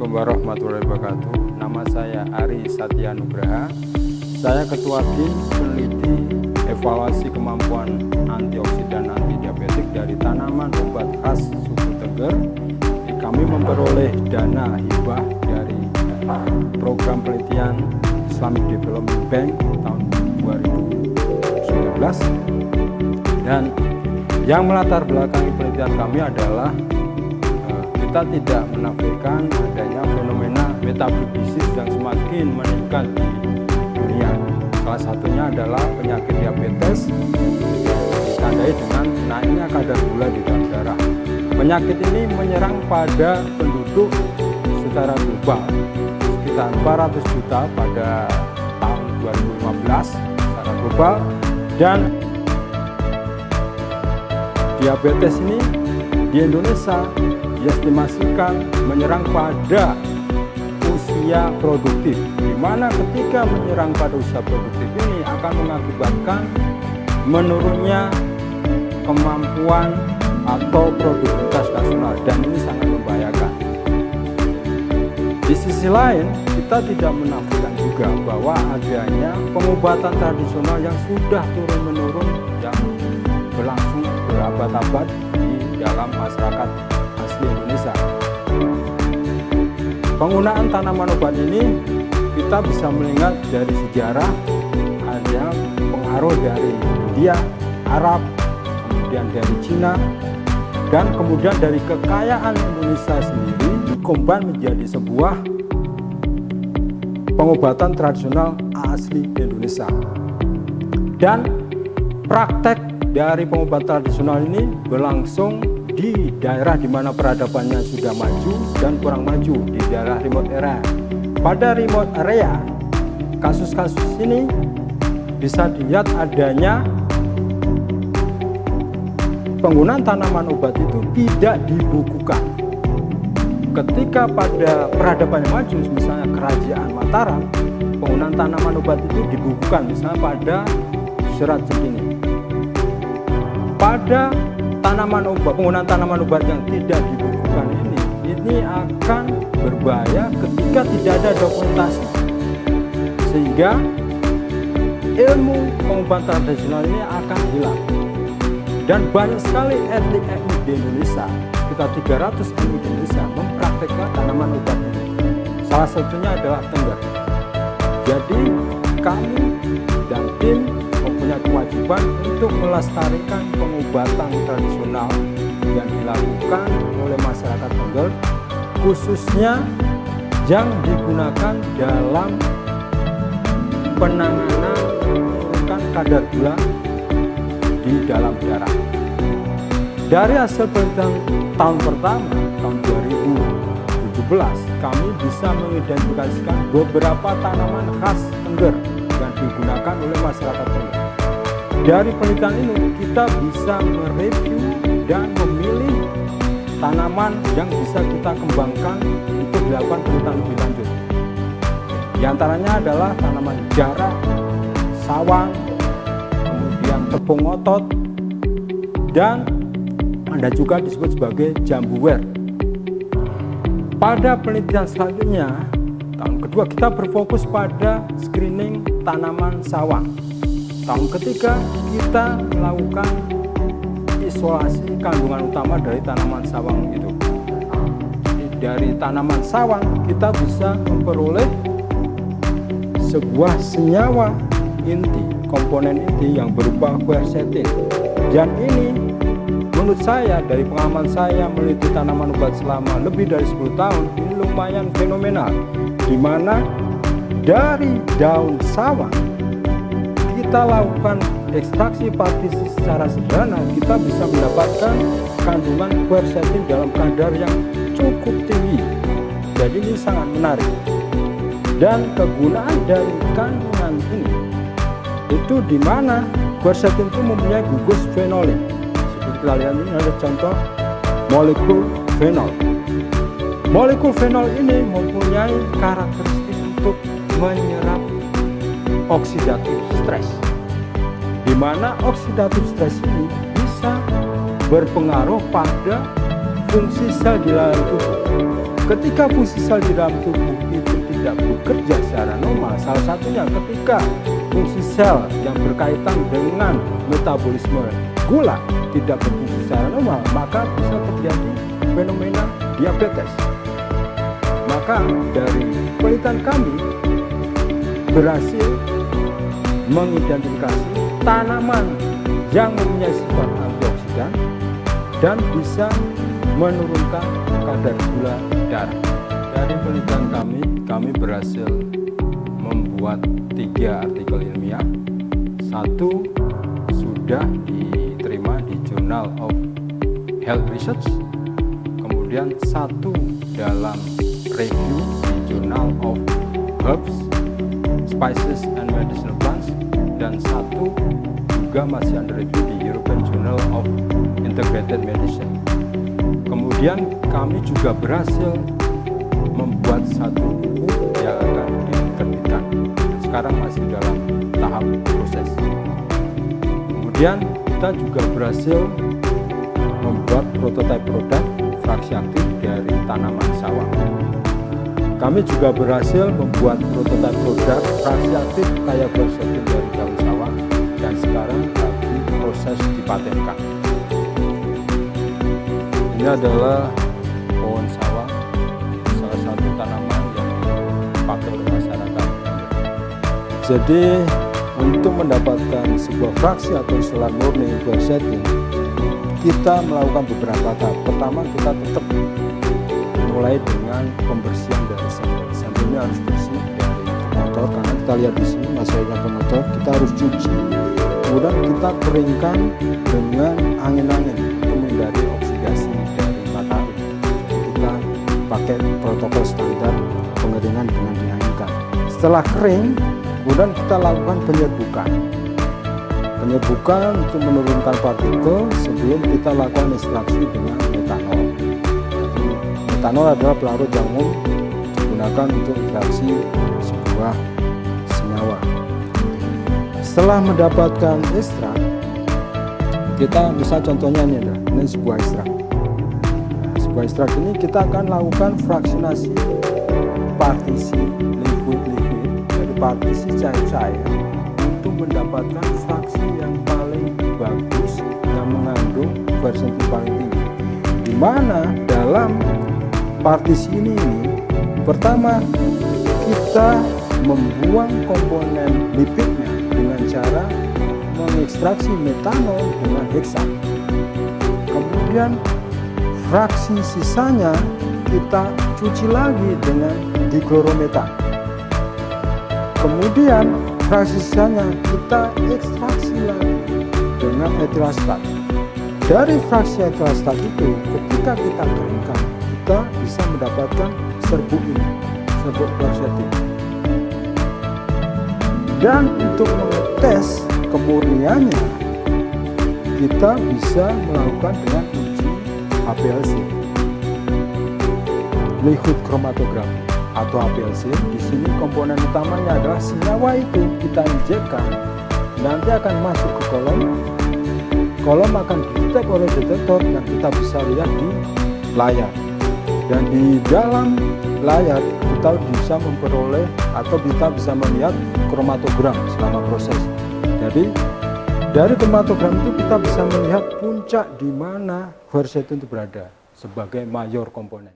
Assalamualaikum warahmatullahi wabarakatuh. Nama saya Ari Satya Nugraha. Saya Ketua Tim Peneliti Evaluasi Kemampuan Antioksidan Antidiabetik dari tanaman obat khas suku Tengger. Kami memperoleh dana hibah dari program penelitian Islamic Development Bank tahun 2019. Dan yang melatar belakangi penelitian kami adalah kita tidak menafikan adanya fenomena metabolic disease yang semakin meningkat di dunia. Salah satunya adalah penyakit diabetes ditandai dengan naiknya kadar gula di dalam darah. Penyakit ini menyerang pada penduduk secara global sekitar 400 juta pada tahun 2015 secara global, dan diabetes ini di Indonesia diestimasikan menyerang pada usia produktif, di mana ketika menyerang pada usia produktif ini akan mengakibatkan menurunnya kemampuan atau produktivitas nasional, dan ini sangat membahayakan. Di sisi lain, kita tidak menafikan juga bahwa adanya pengobatan tradisional yang sudah turun-menurun yang berlangsung berabad-abad di dalam masyarakat Indonesia. Penggunaan tanaman obat ini kita bisa melihat dari sejarah, ada pengaruh dari India, Arab, kemudian dari Cina, dan kemudian dari kekayaan Indonesia sendiri dikombin menjadi sebuah pengobatan tradisional asli Indonesia. Dan praktek dari pengobatan tradisional ini berlangsung di daerah di mana peradabannya sudah maju dan kurang maju, di daerah remote area. Pada remote area, kasus-kasus ini bisa dilihat adanya penggunaan tanaman obat itu tidak dibukukan. Ketika pada peradaban yang maju, misalnya Kerajaan Mataram, penggunaan tanaman obat itu dibukukan, misalnya pada Serat Centini. Pada penggunaan tanaman obat yang tidak dibukukan ini akan berbahaya ketika tidak ada dokumentasi, sehingga ilmu pengobatan tradisional ini akan hilang. Dan banyak sekali etnik-etnik di Indonesia, sekitar 300 etnik di Indonesia mempraktekkan tanaman obat ini. Salah satunya adalah Tengger. Jadi kami dan tim mempunyai kewajiban untuk melestarikan pengobatan tradisional yang dilakukan oleh masyarakat Tengger, khususnya yang digunakan dalam penanganan menurunkan kadar gula di dalam darah. Dari hasil penelitian tahun pertama, tahun 2017, kami bisa mengidentifikasikan beberapa tanaman khas Tengger yang digunakan oleh masyarakat Tengger. Dari penelitian ini kita bisa mereview dan memilih tanaman yang bisa kita kembangkan untuk dilakukan penelitian lebih lanjut. Di antaranya adalah tanaman jarak, sawang, kemudian tepung otot, dan ada juga disebut sebagai jambuwer. Pada penelitian selanjutnya, tahun kedua kita berfokus pada screening tanaman sawang. Tahun ketiga kita melakukan isolasi kandungan utama dari tanaman sawang itu. Dari tanaman sawang kita bisa memperoleh sebuah senyawa inti, komponen inti yang berupa quercetin. Dan ini menurut saya, dari pengalaman saya meneliti tanaman obat selama lebih dari 10 tahun, ini lumayan fenomenal, di mana dari daun sawang kita lakukan ekstraksi partisi secara sederhana, kita bisa mendapatkan kandungan quercetin dalam kadar yang cukup tinggi. Jadi ini sangat menarik. Dan kegunaan dari kandungan ini itu di mana quercetin itu mempunyai gugus fenolin. Seperti kita lihat ini ada contoh molekul fenol. Molekul fenol ini mempunyai karakteristik untuk menyerap oksidatif stres, di mana oksidatif stres ini bisa berpengaruh pada fungsi sel di dalam tubuh. Ketika fungsi sel di dalam tubuh itu tidak bekerja secara normal, salah satunya ketika fungsi sel yang berkaitan dengan metabolisme gula tidak berfungsi secara normal, maka bisa terjadi fenomena diabetes. Maka dari penelitian kami berhasil mengidentifikasi tanaman yang mempunyai sifat antioksidan dan bisa menurunkan kadar gula darah. Dari penelitian kami berhasil membuat 3 artikel ilmiah. 1 sudah diterima di Journal of Health Research, kemudian 1 dalam review di Journal of Herbs, Spices and Medicinal Plants, dan 1 juga masih under review di European Journal of Integrated Medicine. Kemudian kami juga berhasil membuat 1 buku yang akan diterbitkan. Sekarang masih dalam tahap proses. Kemudian kita juga berhasil membuat prototipe produk fraksi aktif dari tanaman sawah. Kami juga berhasil membuat prototipe produk fraksi aktif kaya quercetin dari daun sawah dan sekarang lagi proses dipatenkan. Ini adalah pohon sawah, salah satu tanaman yang dipakai oleh masyarakat. Jadi untuk mendapatkan sebuah fraksi atau isolat murni quercetin, kita melakukan beberapa tahap. Pertama, kita tetap mulai dengan pembersihan dari sampel. Sampelnya harus bersih dari motor, karena kita lihat di sini masih ada motor. Kita harus cuci, kemudian kita keringkan dengan angin-angin untuk menghindari oksidasi dari matahari. Kita pakai protokol standar pengeringan dengan dinginkan. Setelah kering, kemudian kita lakukan penyebukan. Penyebukan untuk menurunkan partikel sebelum kita lakukan ekstraksi dengan metanol. Metanol adalah pelarut yang umum digunakan untuk ekstraksi sebuah senyawa. Setelah mendapatkan ekstrak, kita bisa contohnya ini sebuah ekstrak. Sebuah ekstrak ini kita akan lakukan fraksinasi partisi liquid-liquid dari partisi cair-cair untuk mendapatkan fraksi yang paling bagus yang mengandung quercetin paling tinggi. Di mana dalam partisi ini pertama kita membuang komponen lipidnya dengan cara mengekstraksi metanol dengan heksa. Kemudian fraksi sisanya kita cuci lagi dengan diklorometan. Kemudian fraksi sisanya kita ekstraksi lagi dengan etilastat. Dari fraksi etilastat itu ketika kita keringkan, kita bisa mendapatkan serbuk ini, serbuk quercetin. Dan untuk mengetes kemurniannya, kita bisa melakukan dengan uji HPLC, liquid chromatography atau HPLC. Di sini komponen utamanya adalah senyawa itu kita injekkan, nanti akan masuk ke kolom. Kolom akan didetek oleh detektor dan kita bisa lihat di layar. Dan di dalam layar kita bisa memperoleh atau kita bisa melihat kromatogram selama proses. Jadi dari kromatogram itu kita bisa melihat puncak di mana quercetin itu berada sebagai mayor komponen.